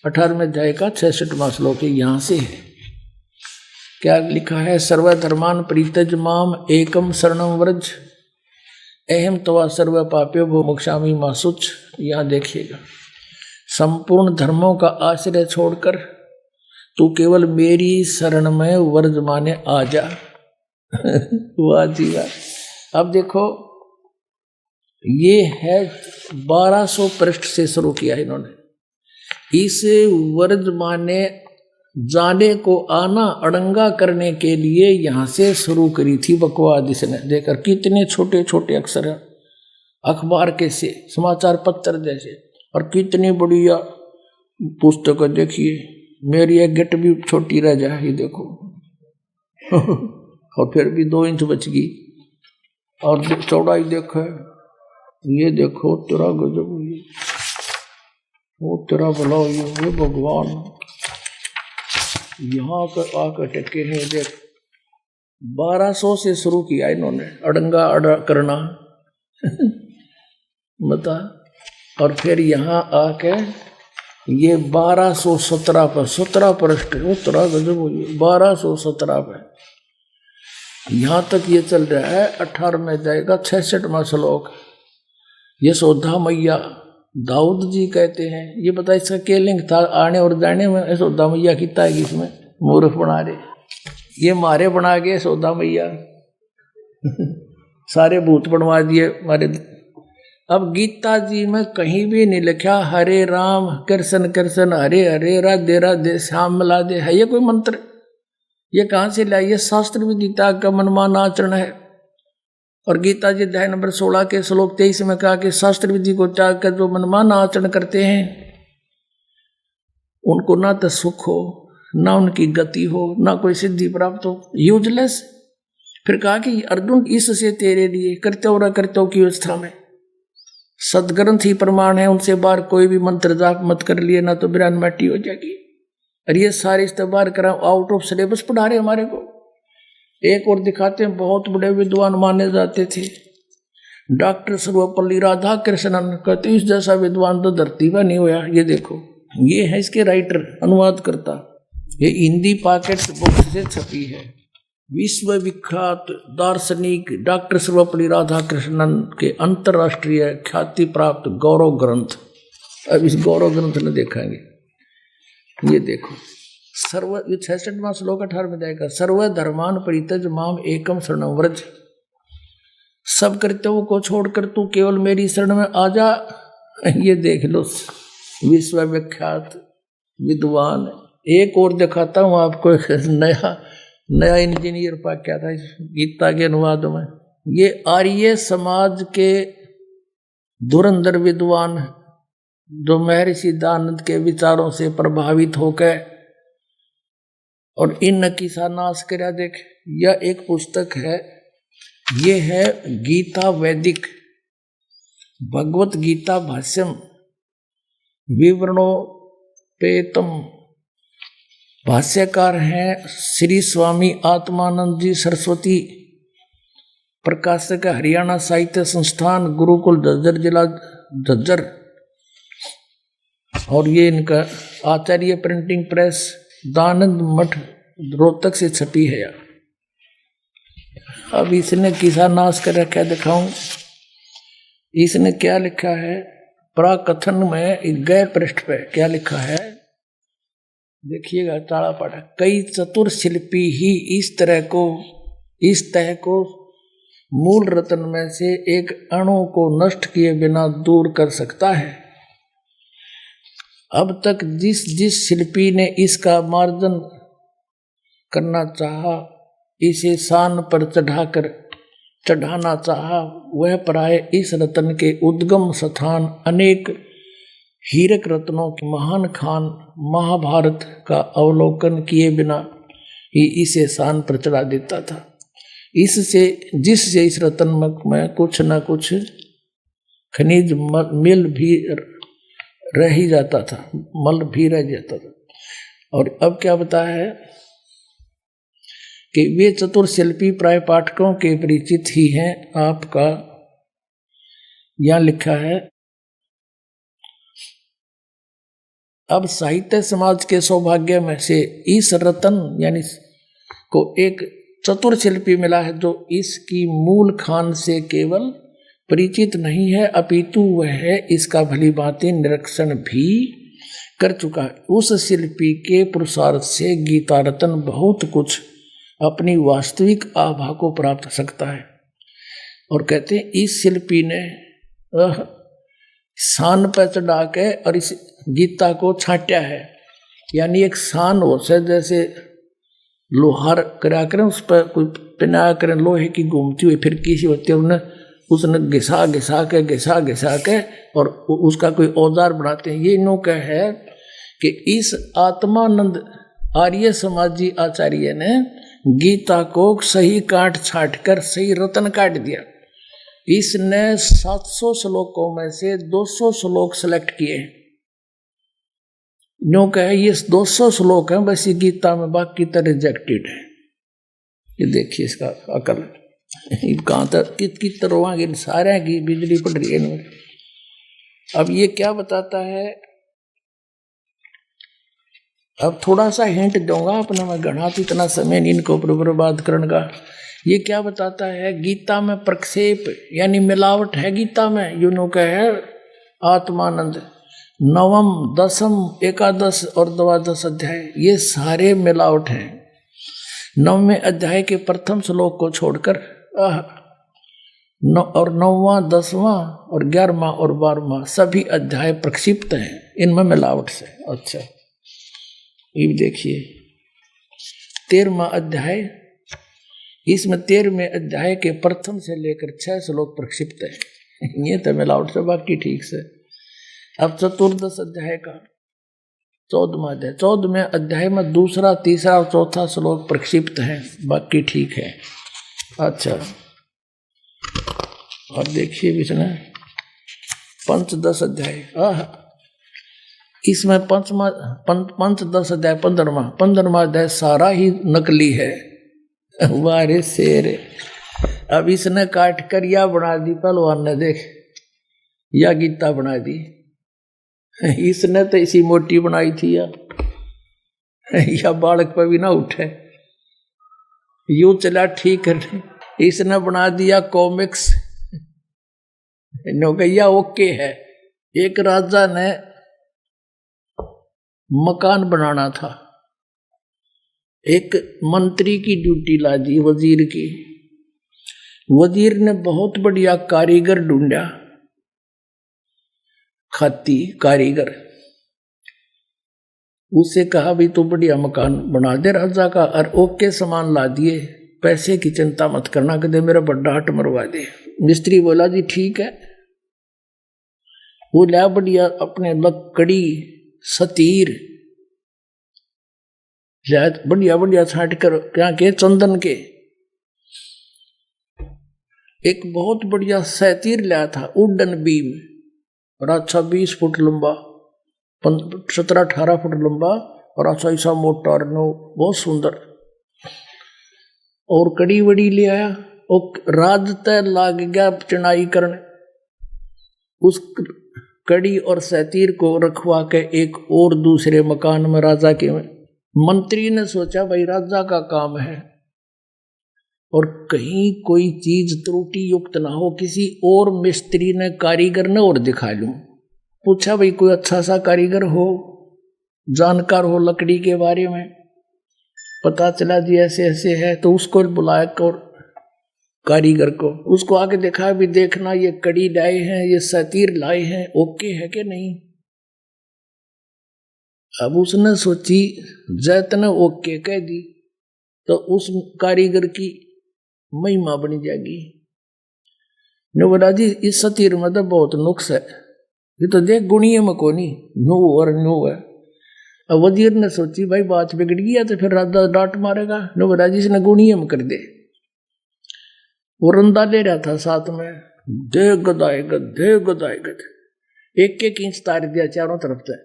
18वें अध्याय का 66वां श्लोक यहाँ से है। क्या लिखा है? सर्वधर्मान परित्यज माम एकम शरणम व्रज अहम तवा सर्व पाप्यो भो मोक्षामि मा शुच। यहाँ देखिएगा, संपूर्ण धर्मों का आश्रय छोड़कर तू केवल मेरी शरण में व्रज माने आ जा। वाह जी वाह। अब देखो, ये है 1200 पृष्ठ से शुरू किया इन्होंने। इस व्रज माने जाने को आना अड़ंगा करने के लिए यहां से शुरू करी थी बकवाद इसने। देखकर कितने छोटे छोटे अक्षर हैं, अखबार के से, समाचार पत्र जैसे, और कितनी बढ़िया पुस्तक देखिए। मेरी एक गिट भी छोटी रह जाए, ये देखो। और फिर भी 2 इंच बच गई। और चौड़ाई देखो, ये देखो, तेरा गजब, वो तेरा भला हो, ये भगवान यहाँ पर आकर टके हैं। देख, 1200 से शुरू किया इन्होंने अड़ंगा अड़ा करना। बता। और फिर यहाँ आके ये 1217 पर 17 पृष्ठ, वो तेरा गजब हो, 1217 पर यहाँ तक ये चल रहा है। 18वें अध्याय का 66वां श्लोक। यशोदा मैया दाऊद जी कहते हैं। ये बता इसका क्या लिंक था? आने और जाने में यशोदा मैया कितना है इसमें? मूर्ख बना रहे, ये मारे बना गए यशोदा मैया। सारे भूत बनवा दिए हमारे। अब गीता जी में कहीं भी नहीं लिखा हरे राम कृष्ण कृष्ण हरे हरे राधे राधे श्याम मिला दे। है ये कोई मंत्र? ये कहाँ से लाइए? शास्त्र विदिता का मनमान आचरण है। और गीता जी अध्याय नंबर 16 के श्लोक 23 में कहा कि शास्त्र विधि को त्याग कर जो मनमान आचरण करते हैं उनको ना तो सुख हो, ना उनकी गति हो, ना कोई सिद्धि प्राप्त हो, यूजलेस। फिर कहा कि अर्जुन इससे तेरे लिए करते की अवस्था में सदग्रंथ ही प्रमाण है, उनसे बाहर कोई भी मंत्र जाप मत कर लिए, ना तो बिरान माटी हो जाएगी। और ये सारे इस्तेमाल करा आउट ऑफ सिलेबस पढ़ा रहे हमारे को। एक और दिखाते हैं, बहुत बड़े विद्वान माने जाते थे डॉक्टर सर्वपल्ली राधा कृष्णन, कहते इस जैसा विद्वान तो धरती पर नहीं हुआ। ये देखो, ये है इसके राइटर, अनुवाद करता। ये हिंदी पॉकेट बुक से छपी है। विश्व विख्यात दार्शनिक डॉक्टर सर्वपल्ली राधा कृष्णन के अंतर्राष्ट्रीय ख्याति प्राप्त गौरव ग्रंथ। अब इस गौरव ग्रंथ में देखेंगे, ये देखो, सर्व 66वां श्लोक 18 में जाएगा। सर्वधर्मान परित्यज माम एकम शरणं व्रज। सब कर्तव्यों को छोड़कर तू केवल मेरी शरण में आ जा। ये देख लो, विश्व विख्यात विद्वान। एक और दिखाता हूँ आपको, एक नया इंजीनियर पा क्या था इस गीता के अनुवाद में। ये आर्य समाज के धुरंधर विद्वान जो महर्षि दयानंद के विचारों से प्रभावित होकर और इन की नाश कर। देख, यह एक पुस्तक है, ये है गीता वैदिक भगवत गीता भाष्यम विवरणोपेतम। भाष्यकार हैं श्री स्वामी आत्मानंद जी सरस्वती। प्रकाशक हरियाणा साहित्य संस्थान, गुरुकुल झज्जर, जिला झज्जर। और ये इनका आचार्य प्रिंटिंग प्रेस, दानंद मठ, रोहतक से छपी है। अब इसने किसा नाश कर रखा है, दिखाऊं। इसने क्या लिखा है प्राकथन में, गए पृष्ठ पे क्या लिखा है देखिएगा, ताड़ा पाड़ा। कई चतुर शिल्पी ही इस तह को मूल रत्न में से एक अणु को नष्ट किए बिना दूर कर सकता है। अब तक जिस जिस शिल्पी ने इसका मार्जन करना चाहा, इसे शान पर चढ़ाना चाहा, वह प्राय इस रत्न के उद्गम स्थान अनेक हीरक रत्नों के महान खान महाभारत का अवलोकन किए बिना ही इसे शान पर चढ़ा देता था। जिससे इस रत्न में कुछ न कुछ खनिज मिल भी रह ही जाता था, मल भी रह जाता था। और अब क्या बताया है कि वे चतुर शिल्पी प्राय पाठकों के परिचित ही हैं। आपका यहां लिखा है, अब साहित्य समाज के सौभाग्य में से इस रत्न यानी को एक चतुर शिल्पी मिला है, जो इसकी मूल खान से केवल परिचित नहीं है, अपितु वह इसका भली भांति निरीक्षण भी कर चुका है। उस शिल्पी के पुरुषार्थ से गीता रत्न बहुत कुछ अपनी वास्तविक आभा को प्राप्त कर सकता है। और कहते हैं इस शिल्पी ने शान पर चढ़ा के और इस गीता को छांटा है, यानी एक शान हो से जैसे लोहार करा करें, उस पर कोई पिना करें लोहे की घूमती हुई फिर किसी होती है, उसने घिसा के और उसका कोई औजार बनाते हैं। ये नो का है कि इस आत्मानंद आर्य समाजी आचार्य ने गीता को सही काट छाट कर सही रत्न काट दिया। इसने 700 श्लोकों में से 200 श्लोक सेलेक्ट किए। नो कहे ये 200 श्लोक हैं बस ये गीता में, बाकी तो रिजेक्टेड है। ये देखिए इसका अकल कहां तक कितनी तरह सारे की बिजली पड़ रही है इनमें। अब ये क्या बताता है, अब थोड़ा सा हिंट दूंगा अपना, मैं घना तो इतना समय नहीं इनको बर्बाद करने का। ये क्या बताता है, गीता में प्रक्षेप यानी मिलावट है गीता में। यूनो का है आत्मानंद 9, 10, 11 और 12 अध्याय ये सारे मिलावट हैं। 9वें अध्याय के प्रथम श्लोक को छोड़कर और 9वां 10वां और 11वां और 12वां सभी अध्याय प्रक्षिप्त हैं, इनमें मिलावट से। अच्छा ये देखिए 13वां अध्याय, इसमें 13वें अध्याय के प्रथम से लेकर 6 श्लोक प्रक्षिप्त है। ये तो मिलावट से, बाकी ठीक से। अब चतुर्दश अध्याय का 14वां अध्याय, 14वें अध्याय में 2रा, 3रा और 4था श्लोक प्रक्षिप्त है, बाकी ठीक है। अच्छा और देखिए इसमें पंचदश अध्याय, इसमें पंचदश अध्याय 15वां अध्याय सारा ही नकली है। वारे शेर, अब इसने काट कर या बना दी पहलवान ने, देख या गीता बना दी। इसने तो इसी मोटी बनाई थी या बालक पर भी ना उठे, यूं चला ठीक है। इसने बना दिया कॉमिक्स, नौकैया ओके है। एक राजा ने मकान बनाना था, एक मंत्री की ड्यूटी ला दी वजीर की। वजीर ने बहुत बढ़िया कारीगर ढूंढा, खाती कारीगर, उससे कहा भी तो बढ़िया मकान बना दे राजा का, और ओके सामान ला दिए, पैसे की चिंता मत करना, कहते मेरा बड़ा हट मरवा दे। मिस्त्री बोला जी ठीक है। वो ला बढ़िया अपने लकड़ी सतीर बढ़िया बढ़िया छाट कर क्या के चंदन के एक बहुत बढ़िया सतीर लाया था, वुडन बीम, और अच्छा 20 फुट लंबा, 17-18 फुट लंबा, और अच्छा ऐसा मोटा और बहुत सुंदर। और कड़ी वड़ी ले आया, और रात तय लाग गया चढ़ाई करने। उस कड़ी और सतीर को रखवा के एक और दूसरे मकान में राजा के में मंत्री ने सोचा भाई राजा का काम है और कहीं कोई चीज त्रुटि युक्त ना हो, किसी और मिस्त्री ने कारीगर ने और दिखा लूं। पूछा भाई कोई अच्छा सा कारीगर हो, जानकार हो लकड़ी के बारे में। पता चला जी ऐसे ऐसे है, तो उसको बुलाया और कारीगर को, उसको आके देखा भी देखना ये कड़ी लाए हैं, ये सतीर लाए हैं, ओके है कि नहीं। अब उसने सोची जैतने ओके कह दी तो उस कारीगर की महिमा बन जाएगी। ने बोला जी इस सतीर में तो बहुत नुक्स है, ये तो देख गुणीय में को नहीं नो और नो है। अब वजीर ने सोची भाई बात बिगड़ गया तो फिर राजा डांट मारेगा। ने बोला जी इसने गुणीय में कर दे। वो रंदा ले रहा था साथ में, दे गदाए गद, दे गदाए गद, एक एक इंच तार दिया चारों तरफ से।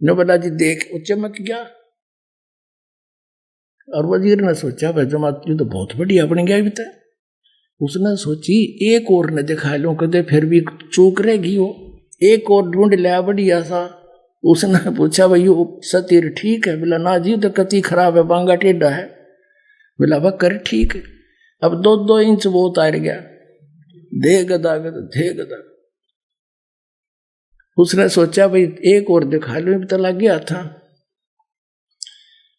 ने बोला जी देख वो चमक गया। और वजीर ने सोचा भाई जमात तो बहुत बढ़िया बन गया भी। उसने सोची एक और ने दिखा लो कदे फिर भी चूक रहेगी वो, एक और ढूंढ लिया बढ़िया सा। उसने पूछा भाई वो सतीर ठीक है? बोला ना जी तो कति खराब है, बांगा टेढ़ा है। बोला वह कर ठीक है। अब 2-2 इंच वो उतार गया, दे गदा गद, दे गदा। उसने सोचा भाई एक और दिखा लो, तो लग गया था।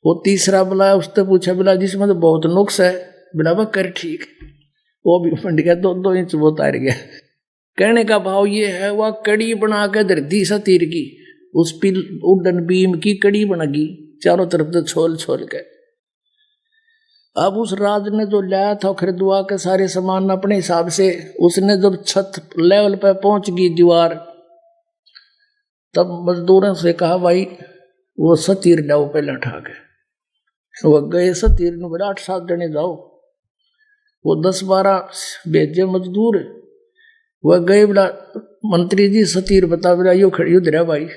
वो तीसरा बुलाया, उसने पूछा बोला जिसमें तो बहुत नुक्स है। बोला वह कर ठीक, वो भी फंड गया, 2-2 इंच वो उतार गया। कहने का भाव ये है वह कड़ी बना के धरती सतीर की, उस पिल उड़न बीम की कड़ी बनेगी चारों तरफ से छोल छोल के। अब उस राज ने जो लाया था खरीदवा के सारे सामान अपने हिसाब से, उसने जब छत लेवल पे पहुंच गई दीवार, तब मजदूरों से कहा भाई वो सतीर जाओ पहले उठा के। वो गए सतीर ने, बोला 8-7 जने जाओ। वो 10-12 भेजे मजदूर, वह गए। बोला मंत्री जी सतीर बता। बोला यो खड़ी उधर है भाई।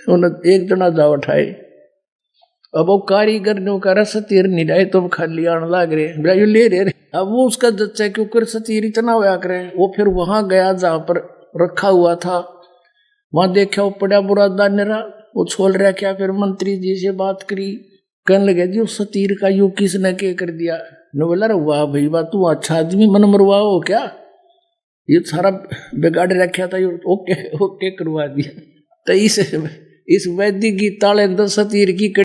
उन्हें एक जना जाओ उठाए। अब वो कारीगर ने कहा सतीर नहीं लाए तो खाली आने लग रहे। बोला यो ले रहे। अब वो उसका जच्चा क्यों सतीर इतना होया करे। वो फिर वहां गया जहां पर रखा हुआ था, वहां देखा वो पड़ा बुरा दानेरा, वो छोड़ रहा क्या। फिर मंत्री जी से बात करी, कहने लगे जी उस सतीर का यू किसने के कर दिया। ने बोला वाह भाई वाह तू अच्छा आदमी, मन मरवा हो क्या, ये सारा बिगाड़ रखा था, ओके ओके करवा दिया। तो इस वैदिक गीत ताले सतीर की